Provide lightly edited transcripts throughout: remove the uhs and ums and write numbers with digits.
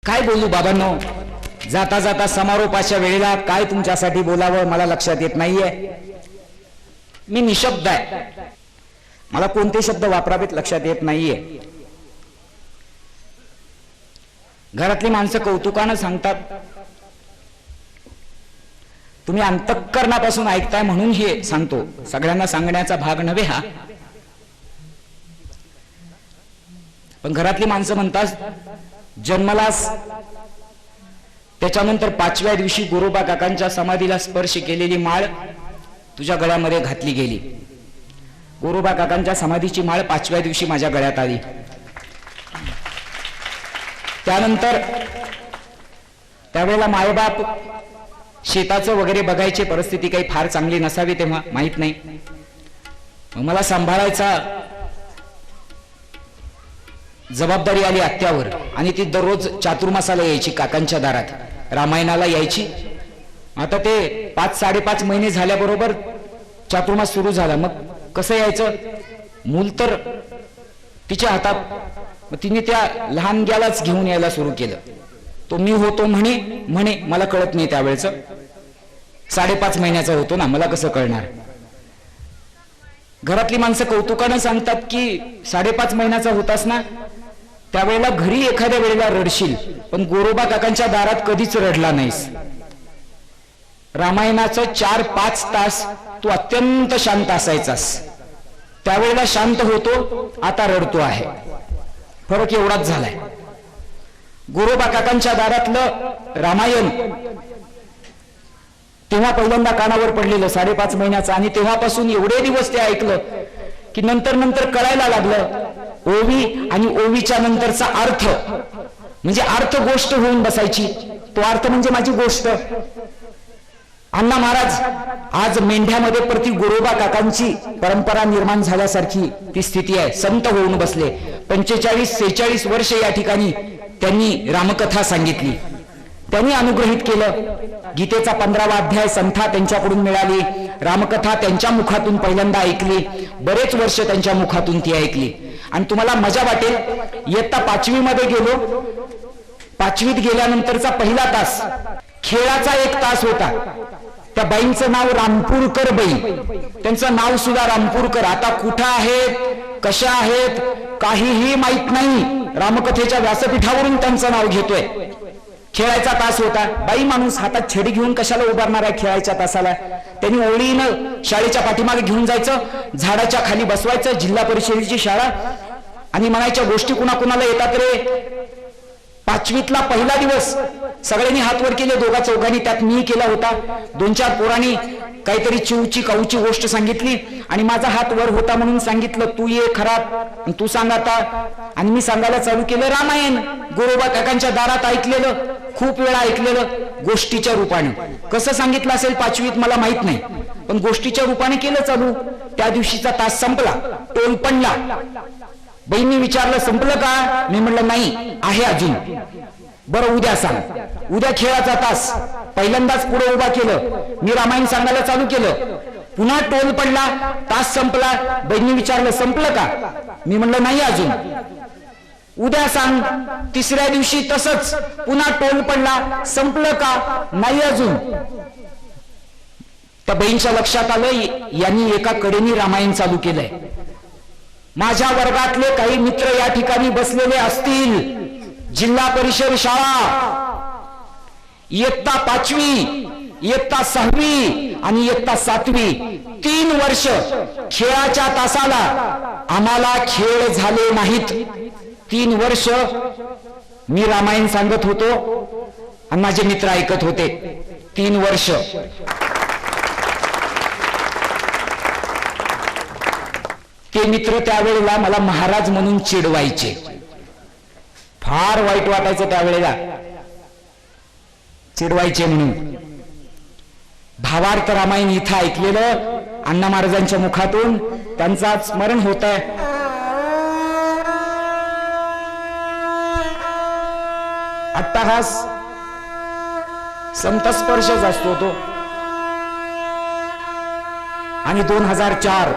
काय बोलू बाबांनो, जाता जाता समारोपाच्या वेळेला काय तुमच्यासाठी बोलावं मला लक्षात येत नाहीये. मी निशब्द आहे, मला कोणते शब्द वापरावेत लक्षात येत नाहीये. घरातली माणसं कौतुकानं सांगतात, तुम्ही अंतःकरणापासून ऐकताय म्हणून हे सांगतो, सगळ्यांना सांगण्याचा भाग नव्हे हा. पण घरातली माणसं म्हणतात, जन्मलास त्याच्यानंतर 5व्या दिवशी गोरोबा काकांच्या समाधीला स्पर्श केलेली माळ तुझ्या गळ्यामध्ये घातली गेली. गोरोबा काकांच्या समाधीची माळ 5व्या दिवशी माझ्या गळ्यात आली. त्यानंतर त्यावेळेला मायबाप शेताचं वगैरे बघायची परिस्थिती काही फार चांगली नसावी तेव्हा, माहित नाही. मला सांभाळायचा जबाबदारी आली आत्यावर, आणि ती दररोज चातुर्मासाला यायची काकांच्या दारात, रामायणाला यायची. आता ते 5-5.5 महिने झाल्याबरोबर चातुर्मास सुरू झाला. मग कसं यायचं, मूल तर तिच्या हातात. मग तिने त्या लहान ग्यालाच घेऊन यायला सुरू केलं. तो मी होतो म्हणे मला कळत नाही त्यावेळेच, 5.5 महिन्याचा होतो ना, मला कसं कळणार. घरातली माणसं कौतुकानं सांगतात की 5.5 महिन्याचा होतास ना, त्यावेळेला घरी एखाद्या वेळेला रडशील, पण गोरोबा काकांच्या दारात कधीच रडला नाहीस. रामायणाचं 4-5 तास तू अत्यंत शांत असायचास. त्यावेळेला शांत होतो, आता रडतो आहे. फरक एवढाच झालाय. गोरोबा काकांच्या दारातलं रामायण तेव्हा पहिल्यांदा कानावर पडलेलं 5.5 महिन्याचं, आणि तेव्हापासून एवढे दिवस ते ऐकलं की नंतर कळायला लागलं. ओवी आणि ओवीच्या नंतरचा अर्थ म्हणजे अर्थ गोष्ट होऊन बसायची. तो अर्थ म्हणजे माझी गोष्ट. अण्णा महाराज आज मेंढ्यामध्ये प्रति गोरोबा काकांची परंपरा निर्माण झाल्यासारखी ती स्थिती आहे. संत होऊन बसले. 45-46 वर्ष या ठिकाणी त्यांनी रामकथा सांगितली, त्यांनी अनुग्रहित केलं. गीतेचा 15वा अध्याय संथा त्यांच्याकडून मिळाली. रामकथा त्यांच्या मुखातून पहिल्यांदा ऐकली. बरेच वर्ष त्यांच्या मुखातून ती ऐकली. आणि तुम्हाला मजा वाटेल, इयत्ता 5वी मध्ये गेलो. 5वीत गेल्यानंतरचा पहिला तास खेळाचा 1 तास होता. त्या बाईंचं नाव रामपूरकर बाई, त्यांचं नाव सुद्धा रामपूरकर. आता कुठं आहेत, कशा आहेत, काहीही माहित नाही. रामकथेच्या व्यासपीठावरून त्यांचं नाव घेतोय. खेळायचा तास होता. बाई माणूस हातात छडी घेऊन कशाला उभारणार आहे खेळायच्या तासाला. त्यांनी ओळीनं शाळेच्या पाठीमागे घेऊन जायचं, झाडाच्या खाली बसवायचं, जिल्हा परिषदेची शाळा, आणि म्हणायच्या गोष्टी कुणाकुणाला येतात रे. 5वीतला पहिला दिवस सगळ्यांनी हात वर केले, 2-4 त्यात मी केला होता. 2-4 पोरांनी काहीतरी चिवची काऊची गोष्ट सांगितली, आणि माझा हात वर होता म्हणून सांगितलं, तू ये खराब, तू सांग आता. आणि मी सांगायला चालू केलं रामायण. गोरोबा काकांच्या दारात ऐकलेलं, खूप वेळा ऐकलेलं, गोष्टीच्या रूपाने. कसं सांगितलं असेल 5वीत मला माहित नाही, पण गोष्टीच्या रूपाने केलं चालू. त्या दिवशीचा तास संपला, टोल पडला. बहिणी विचारलं संपलं का, मी म्हणलं नाही आहे अजून. बरं उद्या सांग. उद्या खेळाचा तास. पहिल्यांदाच पुढे उभा केलं, मी रामायण सांगायला चालू केलं. पुन्हा टोल पडला, तास संपला. बहिणी विचारलं संपलं का, मी म्हणलं नाही अजून. उद्या सांग. 3ऱ्या दिवशी तसंच पुन्हा टोल पडला, संपलं का, नाही अजून. त्या बहिणीच्या लक्षात आलं, यांनी एका कडेनी रामायण चालू केलंय. माझ्या वर्गातले काही मित्र या ठिकाणी बसलेले असतील. जिल्हा परिषद शाळा, इयत्ता 5वी, इयत्ता 6वी आणि इयत्ता 7वी, 3 वर्ष खेळाच्या तासाला आम्हाला खेळ झाले नाहीत. 3 वर्ष मी रामायण सांगत होतो आणि माझे मित्र ऐकत होते. 3 वर्ष. ते मित्र त्यावेळेला मला महाराज म्हणून चिडवायचे. फार वाईट वाटायचं त्यावेळेला, चिडवायचे म्हणून. भावार्थ रामायण इथं ऐकलेलं अण्णा महाराजांच्या मुखातून, त्यांचा स्मरण होत आहे. अट्टहास, संतस्पर्शच असतो तो. आणि 2004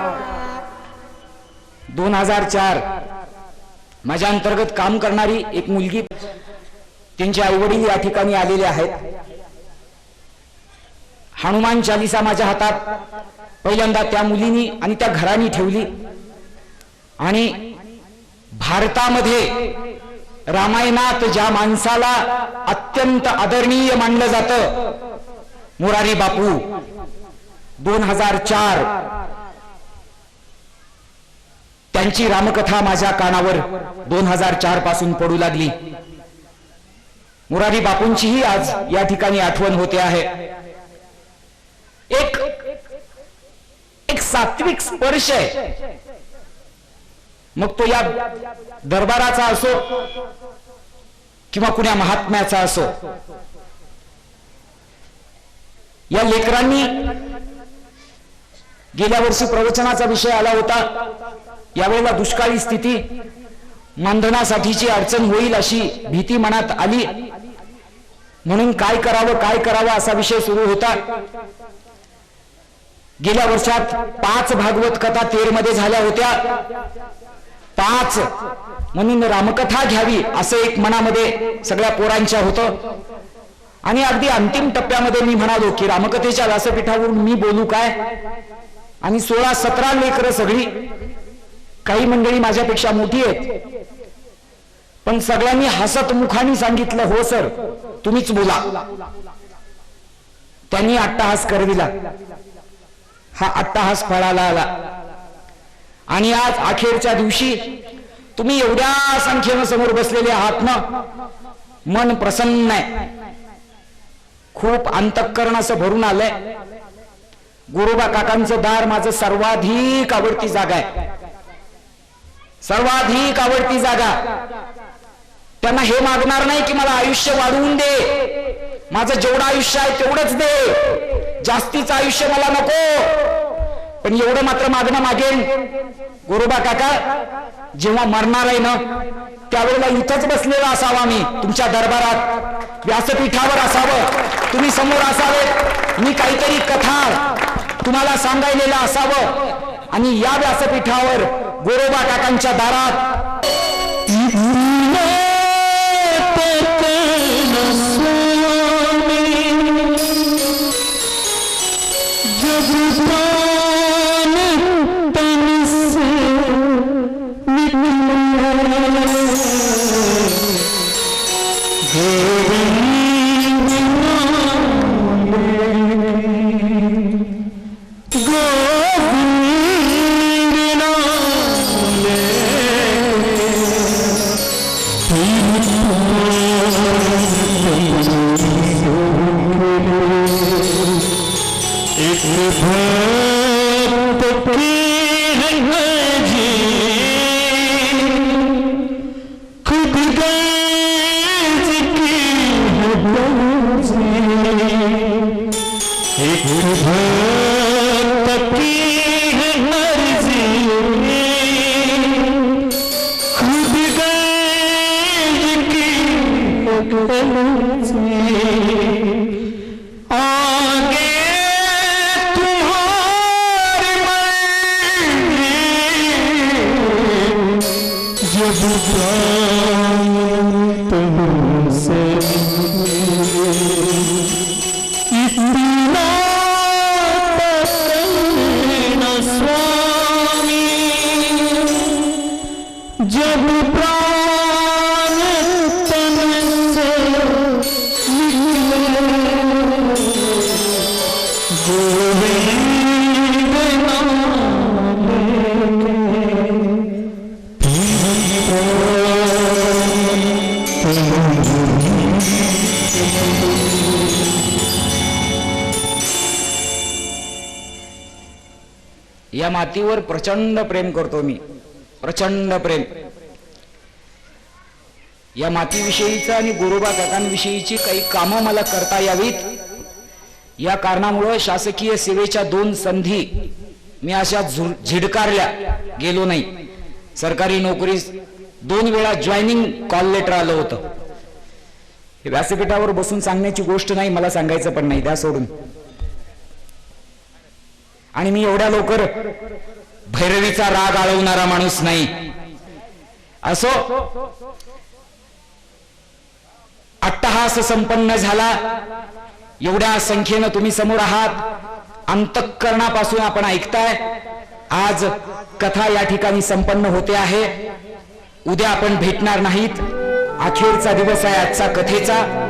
माझ्या अंतर्गत काम करणारी एक मुलगी त्यांचे आईवडील या ठिकाणी आलेले आहेत. हनुमान चालिसा माझ्या हातात पहिल्यांदा त्या मुलीनी आणि त्या घराणी ठेवली आणि भारतामध्ये रामायणात ज्या माणसाला अत्यंत आदरणीय मानलं जातं, मोरारी बापू, 2004 त्यांची रामकथा माझ्या कानावर 2004 पासून पडू लागली. मोरारी बापूंचीही आज या ठिकाणी आठवण होते आहे. एक सात्विक स्पर्श आहे. मग तो या दरबाराचा असो किंवा कुण्या महात्म्याचा असो. या लेकरांनी गेल्या वर्षी प्रवचनाचा विषय आला होता, यावेळेला दुष्काळी स्थिती, मानधनासाठीची अडचण होईल अशी भीती मनात आली, म्हणून काय करावं असा विषय सुरू होता. गेल्या वर्षात 5 भागवत कथा तेरमध्ये झाल्या होत्या. 5 म्हणून रामकथा घ्यावी असं एक मनामध्ये सगळ्या पोरांच्या होतं. आणि अगदी अंतिम टप्प्यामध्ये मी म्हणालो की रामकथेच्या व्यासपीठावरून मी बोलू काय, आणि 16-17 लेकरं सगळी, काही मंडळी माझ्यापेक्षा मोठी आहेत, पण सगळ्यांनी हसत मुखाने सांगितलं, हो सर तुम्हीच बोला. त्यांनी अट्टहास करविला. हा अट्टहास फळाला आला आणि आज अखेरच्या दिवशी तुम्ही एवढ्या संख्येनं समोर बसलेले आहात ना, मन प्रसन्न आहे, खूप अंतःकरण असं भरून आलंय. गुरुबा काकांचं दार माझं सर्वाधिक आवडती जागा आहे, सर्वाधिक आवडती जागा. त्यांना हे मागणार नाही की मला आयुष्य वाढवून दे, माझं जेवढं आयुष्य आहे तेवढंच दे, जास्तीचं आयुष्य मला नको, पण एवढं मात्र मागणं मागेन, गुरुबा काका जेव्हा मरणार आहे ना त्यावेळेला इथंच बसलेला असावा, मी तुमच्या दरबारात व्यासपीठावर असावं, तुम्ही समोर असावे, मी काहीतरी कथा तुम्हाला सांगायलेलं असावं, आणि या व्यासपीठावर गोरोबा काकांच्या दारात या मातीवर प्रचंड प्रेम करतो मी, प्रचंड प्रेम. या मातीविषयीचं आणि गोरोबा काकांविषयीची काही कामं मला करता यावीत, या कारणामुळे शासकीय सेवेच्या 2 संधी मी अशा झिडकारल्या, गेलो नाही. सरकारी नोकरी 2 वेळा जॉईनिंग कॉल लेटर आलं होतं. हे व्यासपीठावर बसून सांगण्याची गोष्ट नाही, मला सांगायचं पण नाही, द्या सोडून. आणि मी एवढ्या लवकर भैरवीचा राग आळवणारा माणूस नाही. असो, तास संपन्न झाला. एवढ्या संख्येनं तुम्ही समोर आहात, अंतःकरणापासून आपण ऐकताय. आज कथा या ठिकाणी संपन्न होते आहे. उद्या आपण भेटणार नाहीत. अखेरचा दिवस आहे आजचा कथेचा.